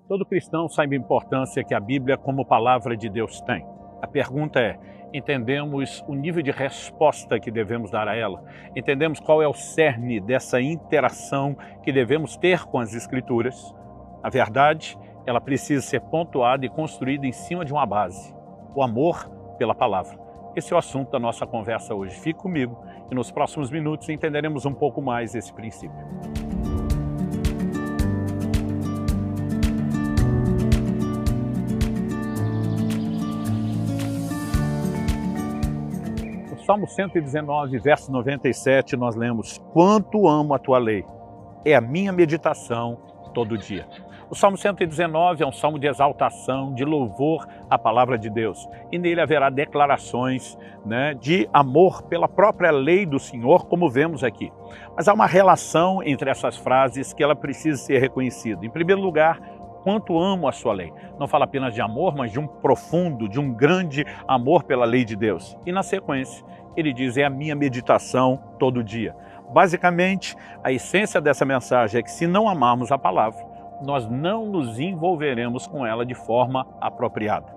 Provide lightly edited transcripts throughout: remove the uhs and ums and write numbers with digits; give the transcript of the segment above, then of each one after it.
Todo cristão sabe a importância que a Bíblia como palavra de Deus tem. A pergunta é, entendemos o nível de resposta que devemos dar a ela? Entendemos qual é o cerne dessa interação que devemos ter com as Escrituras? A verdade, ela precisa ser pontuada e construída em cima de uma base, o amor pela palavra. Esse é o assunto da nossa conversa hoje. Fique comigo e nos próximos minutos entenderemos um pouco mais esse princípio. Salmo 119, verso 97, nós lemos: quanto amo a tua lei, é a minha meditação todo dia. O Salmo 119 é um salmo de exaltação, de louvor à palavra de Deus. E nele haverá declarações, de amor pela própria lei do Senhor, como vemos aqui. Mas há uma relação entre essas frases que ela precisa ser reconhecida. Em primeiro lugar, quanto amo a sua lei. Não fala apenas de amor, mas de um profundo, de um grande amor pela lei de Deus. E na sequência, ele diz, é a minha meditação todo dia. Basicamente, a essência dessa mensagem é que se não amarmos a palavra, nós não nos envolveremos com ela de forma apropriada.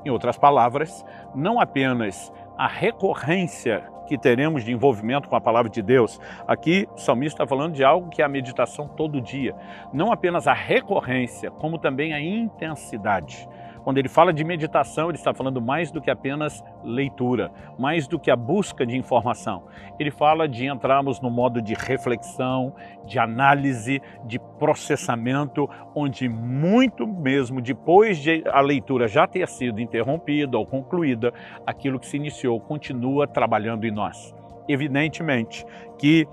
Em outras palavras, não apenas a recorrência que teremos de envolvimento com a palavra de Deus. Aqui o salmista está falando de algo que é a meditação todo dia. Não apenas a recorrência, como também a intensidade. Quando ele fala de meditação, ele está falando mais do que apenas leitura, mais do que a busca de informação. Ele fala de entrarmos no modo de reflexão, de análise, de processamento, onde muito mesmo depois de a leitura já ter sido interrompida ou concluída, aquilo que se iniciou continua trabalhando em nós. Evidentemente que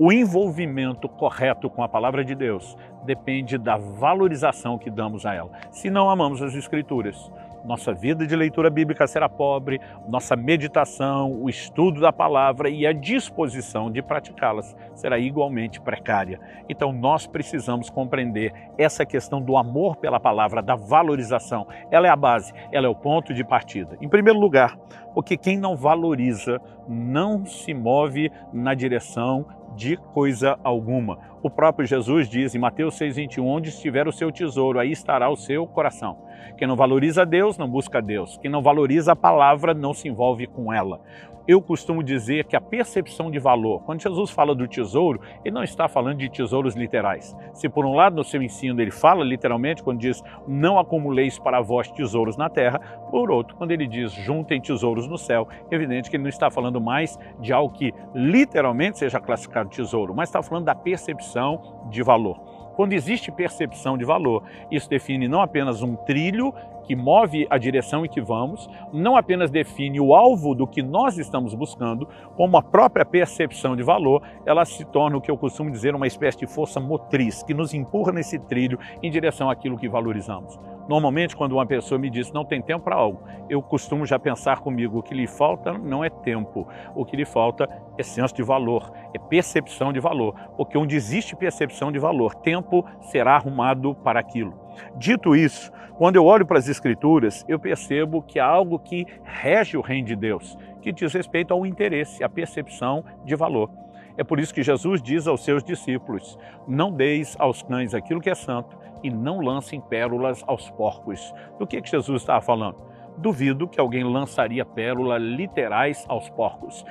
o envolvimento correto com a palavra de Deus depende da valorização que damos a ela. Se não amamos as Escrituras, nossa vida de leitura bíblica será pobre, nossa meditação, o estudo da palavra e a disposição de praticá-las será igualmente precária. Então nós precisamos compreender essa questão do amor pela palavra, da valorização. Ela é a base, ela é o ponto de partida. Em primeiro lugar, porque quem não valoriza não se move na direção de coisa alguma. O próprio Jesus diz em Mateus 6,21, onde estiver o seu tesouro, aí estará o seu coração. Quem não valoriza Deus, não busca Deus. Quem não valoriza a palavra, não se envolve com ela. Eu costumo dizer que a percepção de valor, quando Jesus fala do tesouro, ele não está falando de tesouros literais. Se por um lado no seu ensino ele fala literalmente, quando diz não acumuleis para vós tesouros na terra, por outro, quando ele diz juntem tesouros no céu, é evidente que ele não está falando mais de algo que literalmente seja classificado tesouro, mas está falando da percepção de valor. Quando existe percepção de valor, isso define não apenas um trilho que move a direção em que vamos, não apenas define o alvo do que nós estamos buscando, como a própria percepção de valor, ela se torna o que eu costumo dizer uma espécie de força motriz, que nos empurra nesse trilho em direção àquilo que valorizamos. Normalmente, quando uma pessoa me diz não tem tempo para algo, eu costumo já pensar comigo, o que lhe falta não é tempo, o que lhe falta é senso de valor, é percepção de valor, porque onde existe percepção de valor, tempo será arrumado para aquilo. Dito isso, quando eu olho para as Escrituras, eu percebo que há algo que rege o reino de Deus, que diz respeito ao interesse, à percepção de valor. É por isso que Jesus diz aos seus discípulos, não deis aos cães aquilo que é santo e não lancem pérolas aos porcos. Do que Jesus estava falando? Duvido que alguém lançaria pérolas literais aos porcos,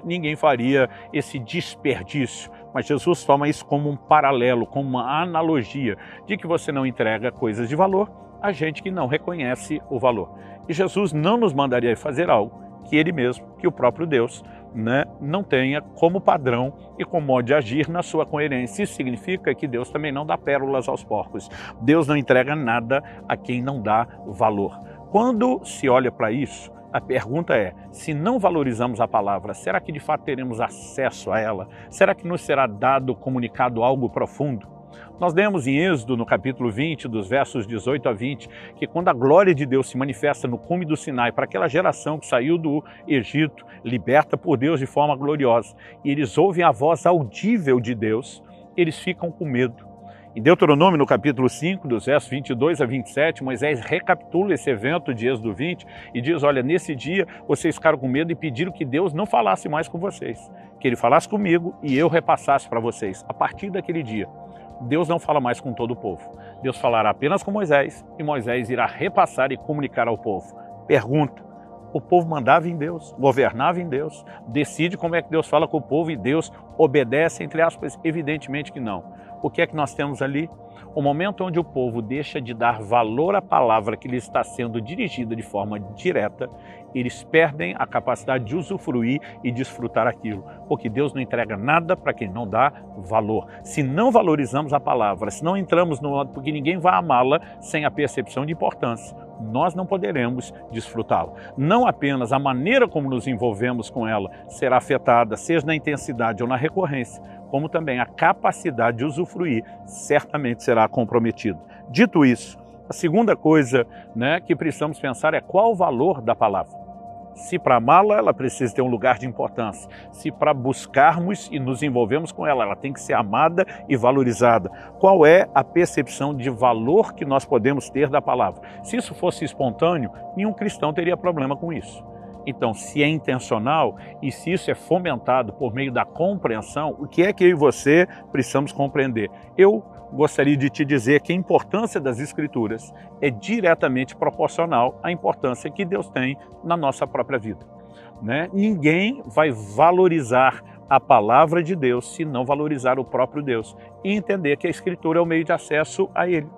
Ninguém faria esse desperdício. Mas Jesus toma isso como um paralelo, como uma analogia de que você não entrega coisas de valor a gente que não reconhece o valor. E Jesus não nos mandaria fazer algo que Ele mesmo, que o próprio Deus, não tenha como padrão e como modo de agir na sua coerência. Isso significa que Deus também não dá pérolas aos porcos. Deus não entrega nada a quem não dá valor. Quando se olha para isso, a pergunta é, se não valorizamos a palavra, será que de fato teremos acesso a ela? Será que nos será dado, comunicado algo profundo? Nós lemos em Êxodo, no capítulo 20, dos versos 18 a 20, que quando a glória de Deus se manifesta no cume do Sinai para aquela geração que saiu do Egito, liberta por Deus de forma gloriosa, e eles ouvem a voz audível de Deus, eles ficam com medo. Em Deuteronômio, no capítulo 5, dos versos 22 a 27, Moisés recapitula esse evento de Êxodo 20 e diz, olha, nesse dia vocês ficaram com medo e pediram que Deus não falasse mais com vocês, que Ele falasse comigo e eu repassasse para vocês. A partir daquele dia, Deus não fala mais com todo o povo. Deus falará apenas com Moisés e Moisés irá repassar e comunicar ao povo. Pergunta: o povo mandava em Deus, governava em Deus, decide como é que Deus fala com o povo e Deus obedece, entre aspas? Evidentemente que não. O que é que nós temos ali? O momento onde o povo deixa de dar valor à palavra que lhe está sendo dirigida de forma direta, eles perdem a capacidade de usufruir e desfrutar aquilo, porque Deus não entrega nada para quem não dá valor. Se não valorizamos a palavra, se não entramos no... porque ninguém vai amá-la sem a percepção de importância, nós não poderemos desfrutá-la. Não apenas a maneira como nos envolvemos com ela será afetada, seja na intensidade ou na recorrência, como também a capacidade de usufruir certamente será comprometida. Dito isso, a segunda coisa, que precisamos pensar é qual o valor da palavra. Se para amá-la, ela precisa ter um lugar de importância. Se para buscarmos e nos envolvermos com ela, ela tem que ser amada e valorizada. Qual é a percepção de valor que nós podemos ter da palavra? Se isso fosse espontâneo, nenhum cristão teria problema com isso. Então, se é intencional e se isso é fomentado por meio da compreensão, o que é que eu e você precisamos compreender? Eu gostaria de te dizer que a importância das Escrituras é diretamente proporcional à importância que Deus tem na nossa própria vida. Ninguém vai valorizar a palavra de Deus se não valorizar o próprio Deus e entender que a Escritura é o meio de acesso a Ele.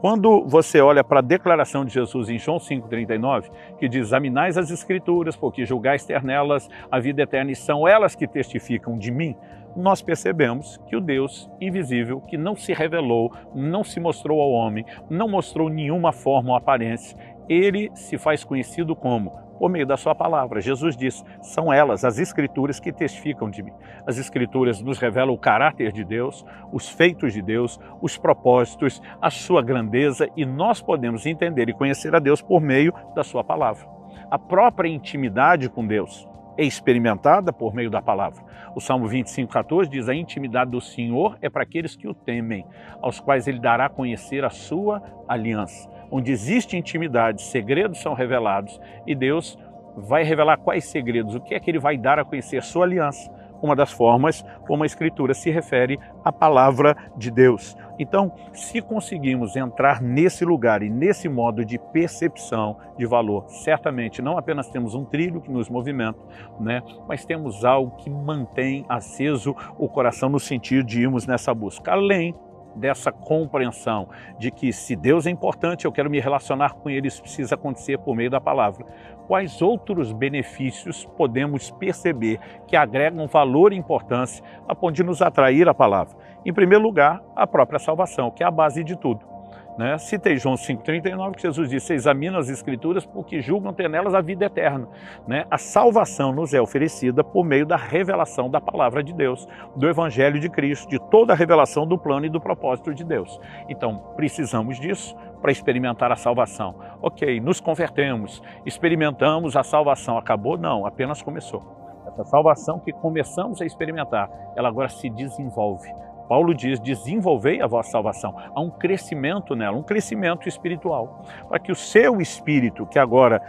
Quando você olha para a declaração de Jesus em João 5,39, que diz: examinais as Escrituras, porque julgais ter nelas a vida eterna e são elas que testificam de mim, nós percebemos que o Deus invisível, que não se revelou, não se mostrou ao homem, não mostrou nenhuma forma ou aparência, ele se faz conhecido como? Por meio da sua palavra. Jesus diz: são elas, as Escrituras, que testificam de mim. As Escrituras nos revelam o caráter de Deus, os feitos de Deus, os propósitos, a sua grandeza, e nós podemos entender e conhecer a Deus por meio da sua palavra. A própria intimidade com Deus é experimentada por meio da palavra. O Salmo 25,14 diz: a intimidade do Senhor é para aqueles que o temem, aos quais ele dará a conhecer a sua aliança. Onde existe intimidade, segredos são revelados e Deus vai revelar quais segredos, o que é que ele vai dar a conhecer, sua aliança. Uma das formas como a Escritura se refere à palavra de Deus. Então, se conseguimos entrar nesse lugar e nesse modo de percepção de valor, certamente não apenas temos um trilho que nos movimenta, mas temos algo que mantém aceso o coração no sentido de irmos nessa busca. Além dessa compreensão de que se Deus é importante, eu quero me relacionar com Ele, isso precisa acontecer por meio da palavra. Quais outros benefícios podemos perceber que agregam valor e importância a ponto de nos atrair à palavra? Em primeiro lugar, a própria salvação, que é a base de tudo. Citei João 5,39, que Jesus disse: examina as Escrituras porque julgam ter nelas a vida eterna. A salvação nos é oferecida por meio da revelação da palavra de Deus, do Evangelho de Cristo, de toda a revelação do plano e do propósito de Deus. Então, precisamos disso para experimentar a salvação. Ok, nos convertemos, experimentamos a salvação. Acabou? Não, apenas começou. Essa salvação que começamos a experimentar, ela agora se desenvolve. Paulo diz: desenvolvei a vossa salvação. Há um crescimento nela, um crescimento espiritual. Para que o seu espírito, que agora,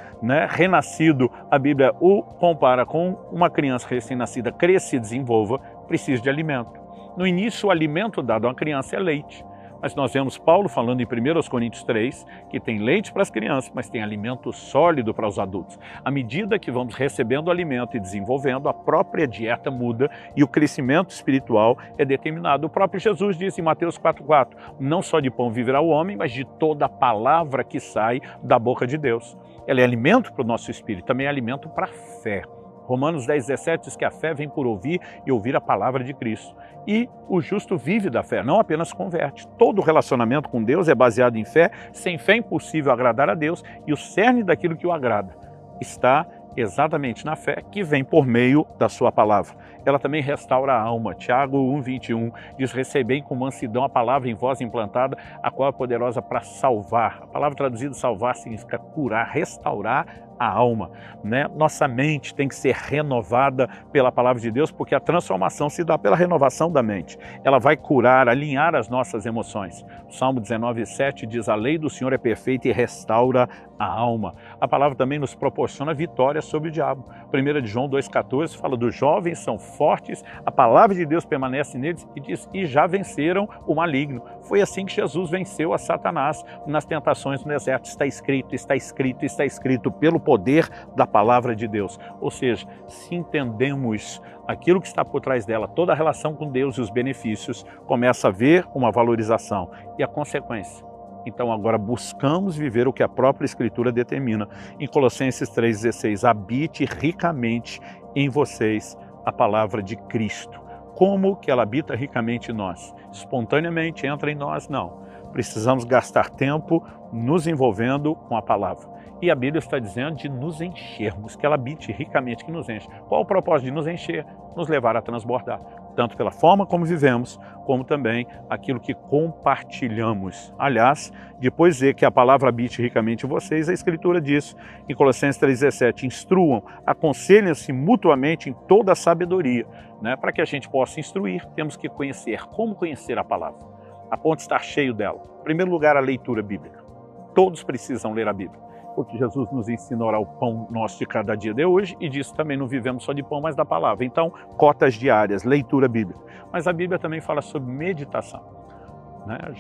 renascido, a Bíblia o compara com uma criança recém-nascida, cresça e desenvolva, precisa de alimento. No início, o alimento dado a uma criança é leite. Mas nós vemos Paulo falando em 1 Coríntios 3, que tem leite para as crianças, mas tem alimento sólido para os adultos. À medida que vamos recebendo o alimento e desenvolvendo, a própria dieta muda e o crescimento espiritual é determinado. O próprio Jesus disse em Mateus 4,4, não só de pão viverá o homem, mas de toda a palavra que sai da boca de Deus. Ela é alimento para o nosso espírito, também é alimento para a fé. Romanos 10,17 diz que a fé vem por ouvir e ouvir a palavra de Cristo. E o justo vive da fé, não apenas converte. Todo relacionamento com Deus é baseado em fé. Sem fé é impossível agradar a Deus e o cerne daquilo que o agrada está exatamente na fé que vem por meio da sua palavra. Ela também restaura a alma. Tiago 1,21 diz: recebei com mansidão a palavra em vós implantada, a qual é poderosa para salvar. A palavra traduzida salvar significa curar, restaurar a alma. Nossa mente tem que ser renovada pela palavra de Deus, porque a transformação se dá pela renovação da mente. Ela vai curar, alinhar as nossas emoções. O Salmo 19,7 diz: a lei do Senhor é perfeita e restaura a alma. A palavra também nos proporciona vitória sobre o diabo. 1 João 2,14 fala: dos jovens são fortes, a palavra de Deus permanece neles e diz, e já venceram o maligno. Foi assim que Jesus venceu a Satanás nas tentações no deserto. Está escrito, está escrito, está escrito, pelo poder da palavra de Deus. Ou seja, se entendemos aquilo que está por trás dela, toda a relação com Deus e os benefícios, começa a haver uma valorização e a consequência. Então agora buscamos viver o que a própria Escritura determina. Em Colossenses 3,16, habite ricamente em vocês a palavra de Cristo. Como que ela habita ricamente em nós? Espontaneamente entra em nós? Não. Precisamos gastar tempo nos envolvendo com a palavra. E a Bíblia está dizendo de nos enchermos, que ela habite ricamente, que nos enche. Qual o propósito de nos encher? Nos levar a transbordar, tanto pela forma como vivemos, como também aquilo que compartilhamos. Aliás, depois de que a palavra habite ricamente em vocês, a Escritura diz em Colossenses 3,17, instruam, aconselhem-se mutuamente em toda a sabedoria. Para que a gente possa instruir, temos que conhecer. Como conhecer a palavra? A ponto de estar cheio dela. Em primeiro lugar, a leitura bíblica. Todos precisam ler a Bíblia. Porque Jesus nos ensina a orar o pão nosso de cada dia de hoje e disso também não vivemos só de pão, mas da palavra. Então, cotas diárias, leitura bíblica. Mas a Bíblia também fala sobre meditação.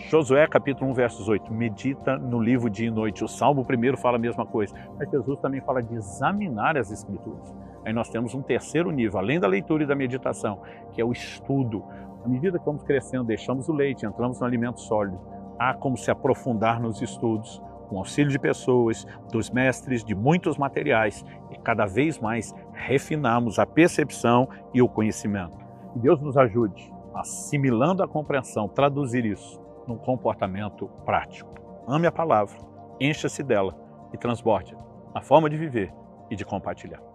Josué capítulo 1, versos 8, medita no livro dia e noite. O Salmo 1 fala a mesma coisa. Mas Jesus também fala de examinar as Escrituras. Aí nós temos um terceiro nível, além da leitura e da meditação, que é o estudo. À medida que vamos crescendo, deixamos o leite, entramos no alimento sólido. Há como se aprofundar nos estudos, com auxílio de pessoas, dos mestres, de muitos materiais, e cada vez mais refinamos a percepção e o conhecimento. Que Deus nos ajude, assimilando a compreensão, traduzir isso num comportamento prático. Ame a palavra, encha-se dela e transborde a forma de viver e de compartilhar.